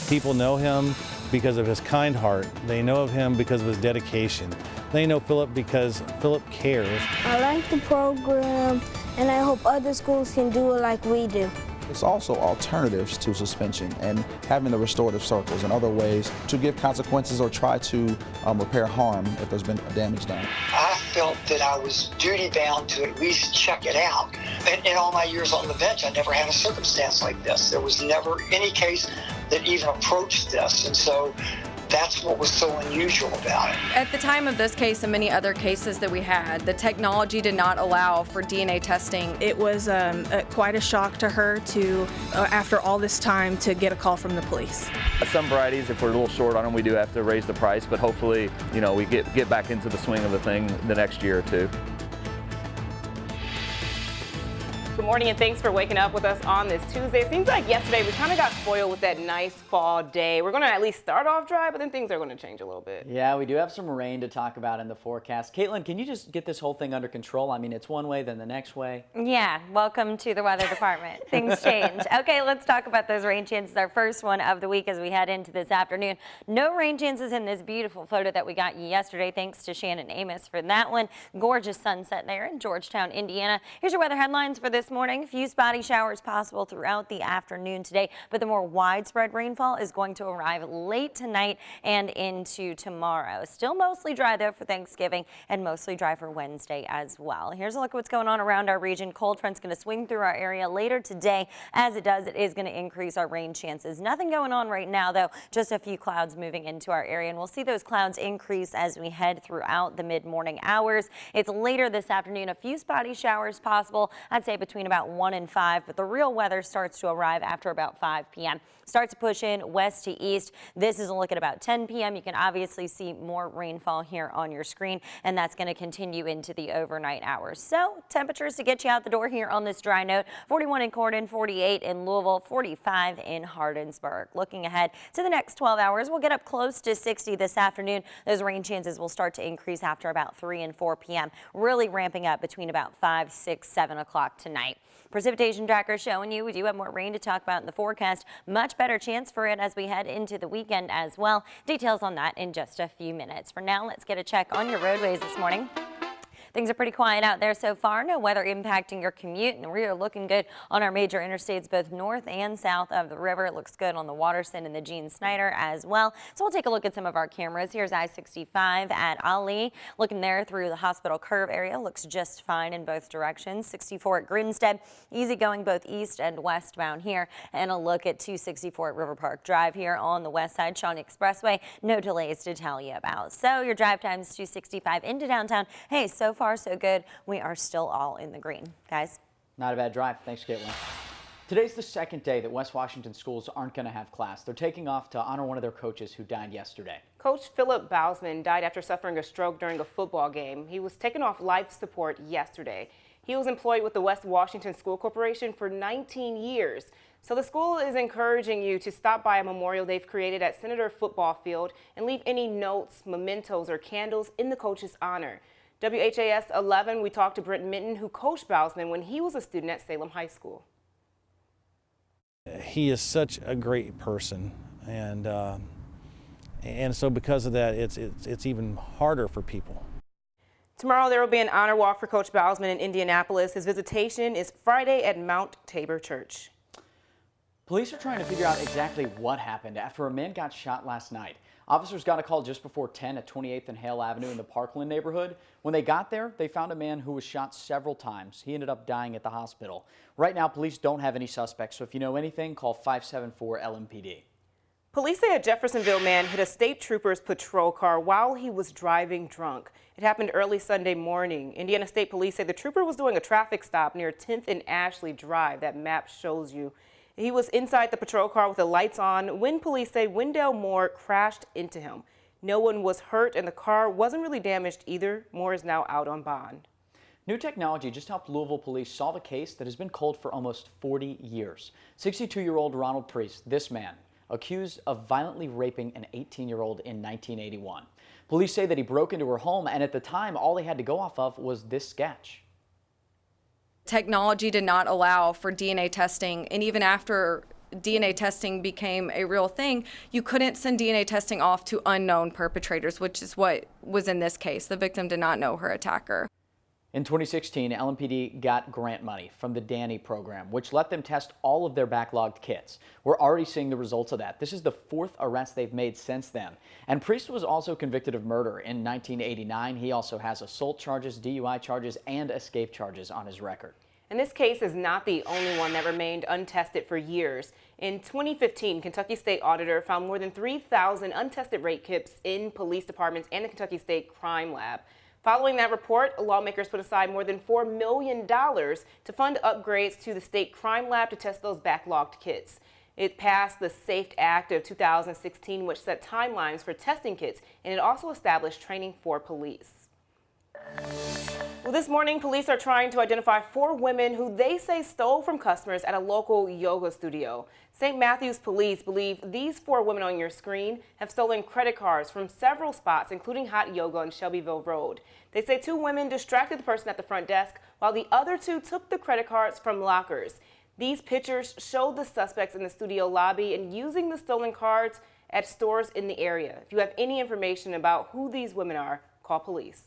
People know him because of his kind heart. They know of him because of his dedication. They know Philip because Philip cares. I like the program, and I hope other schools can do it like we do. There's also alternatives to suspension and having the restorative circles and other ways to give consequences or try to repair harm if there's been damage done. I felt that I was duty bound to at least check it out. And in all my years on the bench, I never had a circumstance like this. There was never any case that even approached this. And so that's what was so unusual about it. At the time of this case and many other cases that we had, the technology did not allow for DNA testing. It was quite a shock to her to, after all this time, to get a call from the police. Some varieties, if we're a little short on them, we do have to raise the price, but hopefully, you know, we get back into the swing of the thing the next year or two. Good morning and thanks for waking up with us on this Tuesday. It seems like yesterday we kind of got spoiled with that nice fall day. We're going to at least start off dry, but then things are going to change a little bit. Yeah, we do have some rain to talk about in the forecast. Caitlin, can you just get this whole thing under control? I mean, it's one way, then the next way. Yeah, welcome to the weather department. Things change. Okay, let's talk about those rain chances. Our first one of the week as we head into this afternoon. No rain chances in this beautiful photo that we got yesterday. Thanks to Shannon Amos for that one. Gorgeous sunset there in Georgetown, Indiana. Here's your weather headlines for this morning. A few spotty showers possible throughout the afternoon today, but the more widespread rainfall is going to arrive late tonight and into tomorrow. Still mostly dry though for Thanksgiving and mostly dry for Wednesday as well. Here's a look at what's going on around our region. Cold front's going to swing through our area later today. As it does, it is going to increase our rain chances. Nothing going on right now though, just a few clouds moving into our area, and we'll see those clouds increase as we head throughout the mid-morning hours. It's later this afternoon, a few spotty showers possible. I'd say between about 1 and 5, but the real weather starts to arrive after about 5 p.m. Starts to push in west to east. This is a look at about 10 p.m. You can obviously see more rainfall here on your screen, and that's going to continue into the overnight hours. So temperatures to get you out the door here on this dry note: 41 in Corydon, 48 in Louisville, 45 in Hardinsburg. Looking ahead to the next 12 hours, we'll get up close to 60 this afternoon. Those rain chances will start to increase after about 3 and 4 p.m., really ramping up between about 5, 6, 7 o'clock tonight. Precipitation tracker showing you we do have more rain to talk about in the forecast. Much better chance for it as we head into the weekend as well. Details on that in just a few minutes. For now, let's get a check on your roadways this morning. Things are pretty quiet out there so far. No weather impacting your commute, and we are looking good on our major interstates, both north and south of the river. It looks good on the Waterston and the Gene Snyder as well. So we'll take a look at some of our cameras. Here's I-65 at Ali. Looking there through the Hospital Curve area, looks just fine in both directions. 64 at Grinstead, easy going both east and westbound here. And a look at 264 at River Park Drive here on the west side, Shawnee Expressway. No delays to tell you about. So your drive times 265 into downtown. Hey, so far so good. We are still all in the green, guys. Not a bad drive. Thanks, Caitlin. Today's the second day that West Washington schools aren't going to have class. They're taking off to honor one of their coaches who died yesterday. Coach Philip Bausman died after suffering a stroke during a football game. He was taken off life support yesterday. He was employed with the West Washington School Corporation for 19 years. So the school is encouraging you to stop by a memorial they've created at Senator Football Field and leave any notes, mementos, or candles in the coach's honor. WHAS 11, we talked to Brent Minton, who coached Bausman when he was a student at Salem High School. He is such a great person, and so because of that, it's even harder for people. Tomorrow there will be an honor walk for Coach Bausman in Indianapolis. His visitation is Friday at Mount Tabor Church. Police are trying to figure out exactly what happened after a man got shot last night. Officers got a call just before 10 at 28th and Hale Avenue in the Parkland neighborhood. When they got there, they found a man who was shot several times. He ended up dying at the hospital. Right now, police don't have any suspects, so if you know anything, call 574-LMPD. Police say a Jeffersonville man hit a state trooper's patrol car while he was driving drunk. It happened early Sunday morning. Indiana State Police say the trooper was doing a traffic stop near 10th and Ashley Drive. That map shows you. He was inside the patrol car with the lights on when police say Wendell Moore crashed into him. No one was hurt and the car wasn't really damaged either. Moore is now out on bond. New technology just helped Louisville police solve a case that has been cold for almost 40 years. 62-year-old Ronald Priest, this man, accused of violently raping an 18-year-old in 1981. Police say that he broke into her home, and at the time, all he had to go off of was this sketch. Technology did not allow for DNA testing, and even after DNA testing became a real thing, you couldn't send DNA testing off to unknown perpetrators, which is what was in this case. The victim did not know her attacker. In 2016, LMPD got grant money from the Danny program, which let them test all of their backlogged kits. We're already seeing the results of that. This is the 4th arrest they've made since then. And Priest was also convicted of murder in 1989. He also has assault charges, DUI charges, and escape charges on his record. And this case is not the only one that remained untested for years. In 2015, Kentucky State Auditor found more than 3,000 untested rape kits in police departments and the Kentucky State Crime Lab. Following that report, lawmakers put aside more than $4 million to fund upgrades to the state crime lab to test those backlogged kits. It passed the SAFE Act of 2016, which set timelines for testing kits, and it also established training for police. Well, this morning, police are trying to identify 4 women who they say stole from customers at a local yoga studio. St. Matthews police believe these 4 women on your screen have stolen credit cards from several spots, including Hot Yoga on Shelbyville Road. They say 2 women distracted the person at the front desk, while the other 2 took the credit cards from lockers. These pictures show the suspects in the studio lobby and using the stolen cards at stores in the area. If you have any information about who these women are, call police.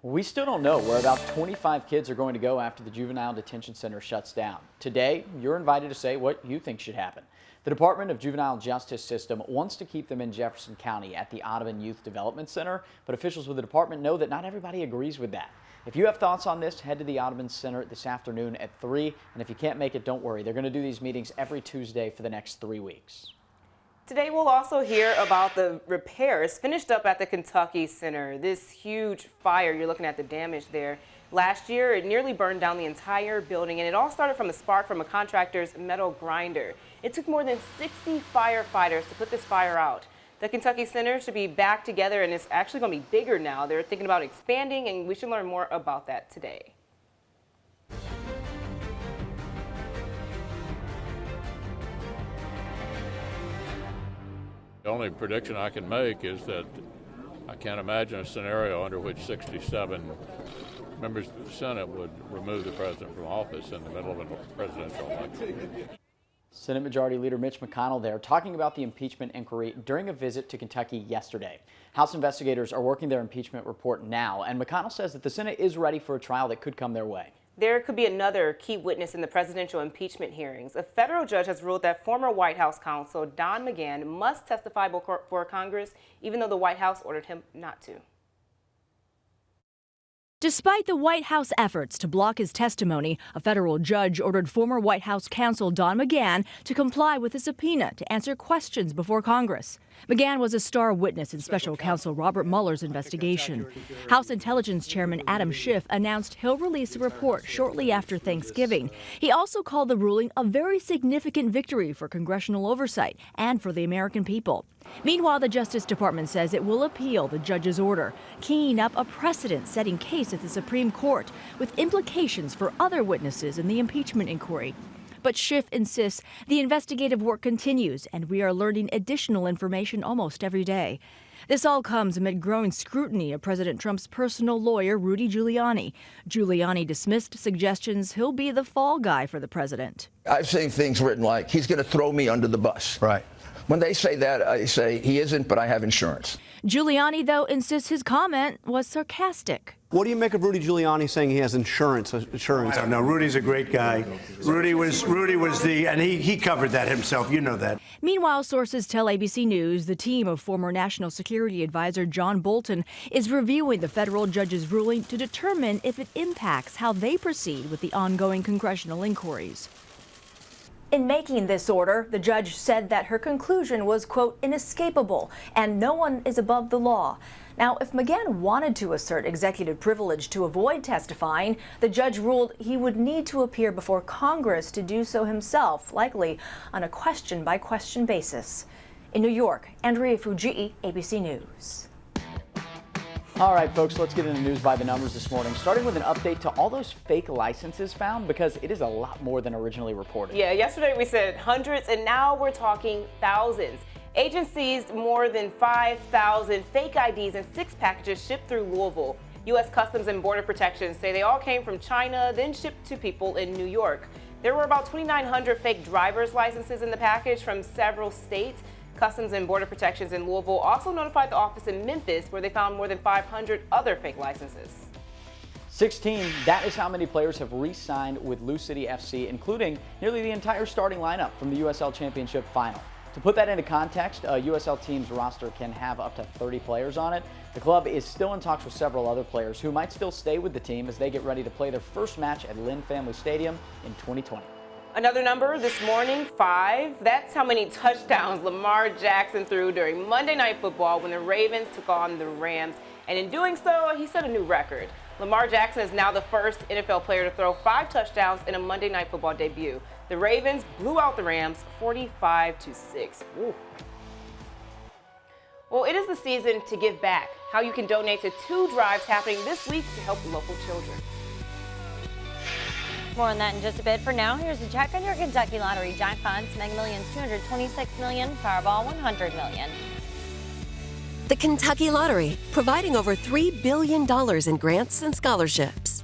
We still don't know where about 25 kids are going to go after the Juvenile Detention Center shuts down. Today, you're invited to say what you think should happen. The Department of Juvenile Justice System wants to keep them in Jefferson County at the Audubon Youth Development Center, but officials with the department know that not everybody agrees with that. If you have thoughts on this, head to the Audubon Center this afternoon at 3, and if you can't make it, don't worry. They're going to do these meetings every Tuesday for the next 3 weeks. Today we'll also hear about the repairs finished up at the Kentucky Center. This huge fire, you're looking at the damage there. Last year, it nearly burned down the entire building, and it all started from a spark from a contractor's metal grinder. It took more than 60 firefighters to put this fire out. The Kentucky Center should be back together, and it's actually going to be bigger now. They're thinking about expanding, and we should learn more about that today. The only prediction I can make is that I can't imagine a scenario under which 67 members of the Senate would remove the president from office in the middle of a presidential election. Senate Majority Leader Mitch McConnell there talking about the impeachment inquiry during a visit to Kentucky yesterday. House investigators are working their impeachment report now, and McConnell says that the Senate is ready for a trial that could come their way. There could be another key witness in the presidential impeachment hearings. A federal judge has ruled that former White House counsel Don McGahn must testify before Congress, even though the White House ordered him not to. Despite the White House efforts to block his testimony, a federal judge ordered former White House counsel Don McGahn to comply with a subpoena to answer questions before Congress. McGahn was a star witness in special counsel Robert Mueller's investigation. House Intelligence Chairman Adam Schiff announced he'll release a report shortly after Thanksgiving. He also called the ruling a very significant victory for congressional oversight and for the American people. Meanwhile, the Justice Department says it will appeal the judge's order, keying up a precedent-setting case at the Supreme Court with implications for other witnesses in the impeachment inquiry. But Schiff insists the investigative work continues, and we are learning additional information almost every day. This all comes amid growing scrutiny of President Trump's personal lawyer, Rudy Giuliani. Giuliani dismissed suggestions he'll be the fall guy for the president. I've seen things written like, he's going to throw me under the bus. Right. When they say that, I say, he isn't, but I have insurance. Giuliani, though, insists his comment was sarcastic. What do you make of Rudy Giuliani saying he has insurance? I don't know. Rudy's a great guy. Rudy was and he covered that himself. You know that. Meanwhile, sources tell ABC News the team of former National Security Advisor John Bolton is reviewing the federal judge's ruling to determine if it impacts how they proceed with the ongoing congressional inquiries. In making this order, the judge said that her conclusion was, quote, inescapable, and no one is above the law. Now, if McGahn wanted to assert executive privilege to avoid testifying, the judge ruled he would need to appear before Congress to do so himself, likely on a question-by-question basis. In New York, Andrea Fujii, ABC News. All right, folks, let's get into the news by the numbers this morning, starting with an update to all those fake licenses found, because it is a lot more than originally reported. Yeah, yesterday we said hundreds, and now we're talking thousands. Agents seized more than 5,000 fake IDs and 6 packages shipped through Louisville. U.S. Customs and Border Protection say they all came from China, then shipped to people in New York. There were about 2,900 fake driver's licenses in the package from several states. Customs and Border Protections in Louisville also notified the office in Memphis, where they found more than 500 other fake licenses. 16, that is how many players have re-signed with Lou City FC, including nearly the entire starting lineup from the USL Championship final. To put that into context, a USL team's roster can have up to 30 players on it. The club is still in talks with several other players who might still stay with the team as they get ready to play their first match at Lynn Family Stadium in 2020. Another number this morning, 5. That's how many touchdowns Lamar Jackson threw during Monday Night Football when the Ravens took on the Rams. And in doing so, he set a new record. Lamar Jackson is now the first NFL player to throw 5 touchdowns in a Monday Night Football debut. The Ravens blew out the Rams 45-6. Ooh. Well, it is the season to give back. How you can donate to 2 drives happening this week to help local children. More on that in just a bit. For now, here's a check on your Kentucky Lottery jackpots. Mega Millions $226 million, Powerball $100 million. The Kentucky Lottery, providing over $3 billion in grants and scholarships.